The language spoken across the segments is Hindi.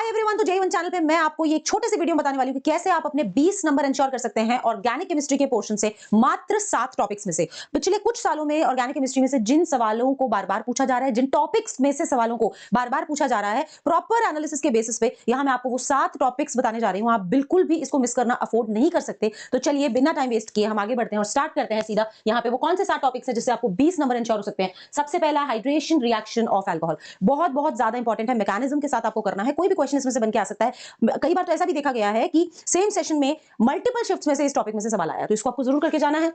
हाय एवरीवन, तो J1 चैनल पे मैं आपको ये एक छोटे से वीडियो बताने वाली हूँ कि कैसे आप अपने 20 नंबर इंश्योर कर सकते हैं ऑर्गेनिक केमिस्ट्री के पोर्शन से मात्र 7 टॉपिक्स में से। पिछले कुछ सालों में ऑर्गेनिक केमिस्ट्री में से जिन सवालों को बार-बार पूछा जा रहा है, जिन टॉपिक्स में से सवालों को बार-बार पूछा जा रहा है, प्रॉपर एनालिसिस के बेसिस पे यहाँ मैं आपको वो 7 टॉपिक्स बताने जा रही हूँ। आप बिल्कुल भी इसको मिस करना अफोर्ड नहीं कर सकते। तो चलिए बिना टाइम वेस्ट किए हम आगे बढ़ते हैं और स्टार्ट करते हैं सीधा। यहाँ पे वो कौन से 7 टॉपिक्स हैं जिससे आपको 20 नंबर इंश्योर हो सकते हैं। सबसे पहला, हाइड्रेशन रिएक्शन ऑफ अल्कोहल। बहुत ज्यादा इंपॉर्टेंट है, मैकेनिज्म के साथ आपको करना है। कोई भी क्वेश्चन इसमें से बन के आ सकता है। कई बार तो ऐसा भी देखा गया है कि सेम सेशन में मल्टीपल शिफ्ट्स में से इस टॉपिक में से सवाल आया, तो इसको आपको जरूर करके जाना है।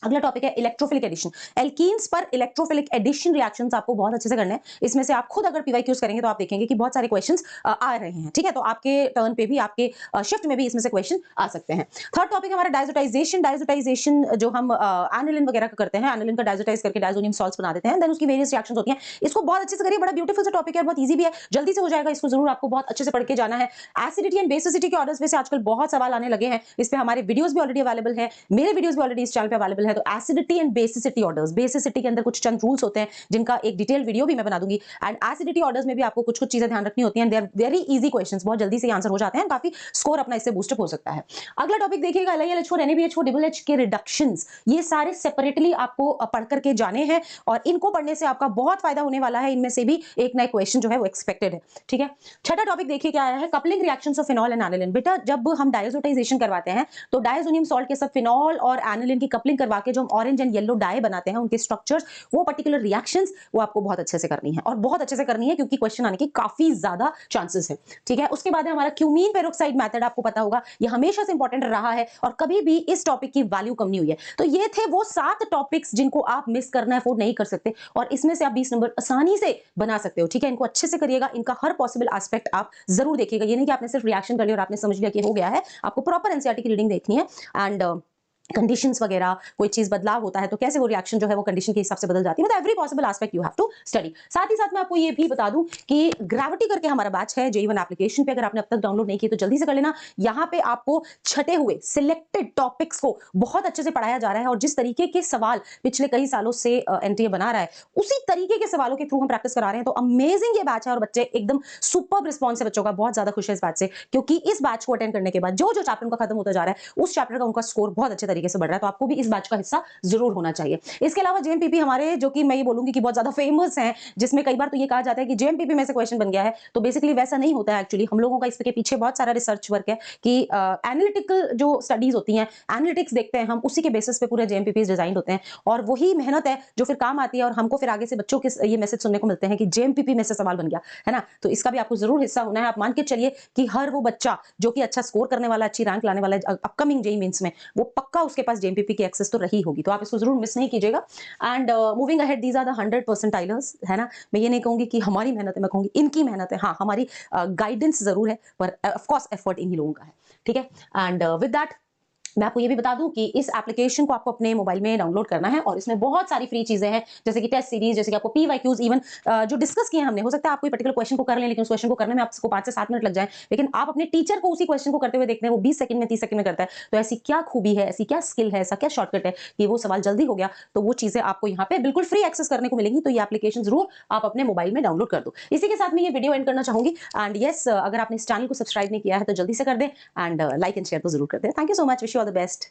अगला टॉपिक है इलेक्ट्रोफिलिक एडिशन। एल्कीन्स पर इलेक्ट्रोफिलिक एडिशन रिएक्शंस आपको बहुत अच्छे से करने हैं। इसमें से आप खुद अगर पीवाईक्यूज करेंगे तो आप देखेंगे कि बहुत सारे क्वेश्चंस आ रहे हैं। ठीक है, तो आपके टर्न पे भी, आपके शिफ्ट में भी इसमें से क्वेश्चन आ सकते हैं। थर्ड टॉपिक हमारा डायजोटाइजेशन। डायजोटाइजेशन जो हम एनिलिन वगैरह का करते हैं, एनिलिन का डायजोटाइज करके डायजोनियम सॉल्ट्स बना देते हैं, देन उसकी वेरियस रिएक्शंस होती हैं। इसको बहुत अच्छे से करिए, बड़ा ब्यूटीफुल सा टॉपिक है, बहुत ईजी भी है, जल्दी से हो जाएगा। इसको जरूर आपको बहुत अच्छे से पढ़ के जाना है। एसिडिटी एंड बेसिसिटी के ऑर्डर्स में से आजकल बहुत सवाल आने लगे हैं। इस पे हमारे वीडियोस भी ऑलरेडी अवेलेबल हैं, मेरे वीडियोस भी ऑलरेडी इस चैनल पे अवेलेबल है। तो एसिडिटी बेसिसिटी ऑर्डर्स, बेसिसिटी के अंदर कुछ चंद रूल्स होते हैं जिनका एक डिटेल वीडियो भी मैं बना दूंगी। एंड एसिडिटी ऑर्डर्स में भी आपको कुछ चीजें ध्यान रखनी होती हैं। They are very easy questions, बहुत जल्दी से आंसर हो जाते हैं, काफी स्कोर अपना इससे बूस्टअप हो सकता है। अगला टॉपिक देखिएगा, LiLH4 NaBH4 डबल एच के रिडक्शंस। ये सारे सेपरेटली आपको पढ़ करके जाने हैं और इनको पढ़ने से आपका बहुत फायदा होने वाला है। इनमें से भी एक नया क्वेश्चन जो है वो एक्सपेक्टेड है। ठीक है, छठा टॉपिक देखिए क्या आया है, coupling reactions of phenol and aniline. बेटा जब हम डायजोटाइजेशन करवाते हैं तो डायजोनियम सॉल्ट के साथ फिनॉल और एनिलिन की कपलिंग करवा के जो हम ऑरेंज एंड येलो डाई बनाते हैं, उनके स्ट्रक्चर्स, वो पर्टिकुलर रिएक्शंस, वो आपको बहुत अच्छे से करनी है और बहुत अच्छे से करनी है क्योंकि क्वेश्चन आने की काफी ज्यादा चांसेस है। ठीक है, उसके बाद है हमारा क्यूमीन पेरोक्साइड मेथड। आपको पता होगा ये हमेशा से इंपॉर्टेंट रहा है और कभी भी इस टॉपिक की वैल्यू कम नहीं हुई है। तो ये थे वो 7 टॉपिक्स जिनको आप मिस करना अफोर्ड नहीं कर सकते और इसमें से आप 20 नंबर आसानी से बना सकते हो। ठीक है, इनको अच्छे से करिएगा, इनका हर पॉसिबल एस्पेक्ट आप जरूर देखिएगा। ये नहीं कि आपने सिर्फ रिएक्शन कर लिया और आपने समझ लिया कि हो गया है। आपको प्रॉपर एनसीईआरटी की रीडिंग देखनी है एंड कंडीशंस वगैरह, कोई चीज बदलाव होता है तो कैसे वो रिएक्शन जो है वो कंडीशन के हिसाब से बदल जाती है। मतलब every possible aspect you have to study. साथ ही साथ मैं आपको ये भी बता दूं कि ग्रेविटी करके हमारा बैच है J1 एप्लीकेशन पे, अगर आपने अब तक डाउनलोड नहीं किया तो जल्दी से कर लेना। यहाँ पे आपको छटे हुए सिलेक्टेड टॉपिक्स को बहुत अच्छे से पढ़ाया जा रहा है और जिस तरीके के सवाल पिछले कई सालों से एनटीए बना रहा है उसी तरीके के सवालों के थ्रू हम प्रैक्टिस करा रहे हैं। तो अमेजिंग ये बैच है और बच्चे एकदम सुपर रिस्पॉन्स है बच्चों का। बहुत ज्यादा खुश है इस बैच से क्योंकि इस बैच को अटेंड करने के बाद जो जो चैप्टर उनका खत्म होता जा रहा है उस चैप्टर का उनका स्कोर बहुत अच्छे तरीके से बढ़ रहा है। तो आपको भी इस बैच का हिस्सा जरूर होना चाहिए। इसके अलावा जेएमपीपी हमारे, जो कि मैं ये बोलूंगी कि बहुत ज्यादा फेमस हैं, जिसमें कई बार तो ये कहा जाता है कि जेएमपीपी में से क्वेश्चन बन गया है, तो बेसिकली वैसा नहीं होता है। एक्चुअली हम लोगों का इसके पीछे बहुत सारा रिसर्च वर्क है कि एनालिटिकल जो स्टडीज होती हैं, एनालिटिक्स देखते हैं हम, उसी के बेसिस पे पूरे जेएमपीपी डिजाइन होते हैं और वही मेहनत है जो फिर काम आती है और हमको फिर आगे से बच्चों के ये मैसेज सुनने को मिलते हैं कि जेएमपीपी में से सवाल बन गया है ना। तो इसका भी आपको जरूर हिस्सा होना है। आप मान के चलिए कि हर वो बच्चा जो कि अच्छा स्कोर करने वाला, अच्छी रैंक लाने वाला अपकमिंग जेईई मेंस में, वो पक्का उसके पास जेएमपीपी की एक्सेस तो रही होगी। तो आप इसको जरूर मिस नहीं कीजिएगा। And moving ahead, these are the 100 percentilers, है ना। मैं ये नहीं कहूंगी कि हमारी मेहनत है, मैं कहूंगी इनकी मेहनत है। हाँ, हमारी गाइडेंस जरूर है पर ऑफ कोर्स एफर्ट इन्हीं लोगों का है। ठीक है, एंड विद दैट मैं आपको ये भी बता दूं कि इस एप्लीकेशन को आपको अपने मोबाइल में डाउनलोड करना है और इसमें बहुत सारी फ्री चीजें हैं, जैसे कि टेस्ट सीरीज, जैसे कि आपको पीवाईक्यूज, इवन जो डिस्कस किए हमने, हो सकता है आप कोई पर्टिकुलर क्वेश्चन को कर लें लेकिन उस क्वेश्चन को करने में आपको 5 से 7 मिनट लग जाए, लेकिन आप अपने टीचर को उसी क्वेश्चन को करते हुए देखते हैं वो 20 सेकंड में, 30 सेकंड में करता है। तो ऐसी क्या खूबी है, ऐसी क्या स्किल है, ऐसा क्या शॉर्टकट है कि वो सवाल जल्दी हो गया। तो वो चीजें आपको यहाँ पे बिल्कुल फ्री एक्सेस करने को मिलेंगी। तो ये एप्लीकेशन जरूर आप अपने मोबाइल में डाउनलोड कर दो। इसी के साथ मैं ये वीडियो एंड करना चाहूंगी। एंड यस, अगर आपने इस चैनल को सब्सक्राइब नहीं किया है तो जल्दी से कर दें एंड लाइक एंड शेयर तो जरूर कर दें। Thank you so much, wish you all the best.